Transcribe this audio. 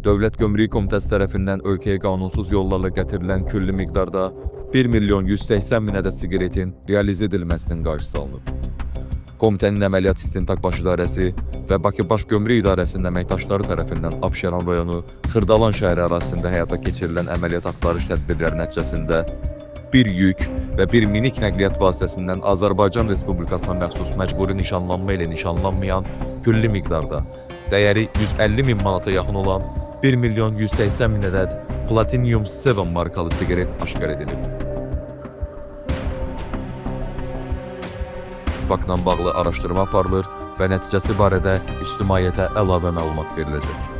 Dövlət Gömrük Komitəsi tərəfindən ölkəyə qanunsuz yollarla gətirilən külli miqdarda 1 milyon 180 min ədəd siqaretin realizə edilməsinin qarşısı alınıb. Komitənin əməliyyat istintaq baş idarəsi və Bakı Baş Gömrük İdarəsinin əməkdaşları tərəfindən Abşeron rayonu Xırdalan şəhəri ərazisində həyata keçirilən əməliyyat axtarış tədbirləri nəticəsində bir yük və bir minik nəqliyyat vasitəsindən Azərbaycan Respublikasına məxsus məcburi nişanlanma ilə nişanlanmayan külli miqdarda dəyəri 150 min manata yaxın olan 1 milyon 180 min ədəd Platinum 7 markalı siqaret aşkar edilib. Faktla bağlı araşdırma aparılır və nəticəsi barədə ictimaiyyətə əlavə məlumat veriləcək.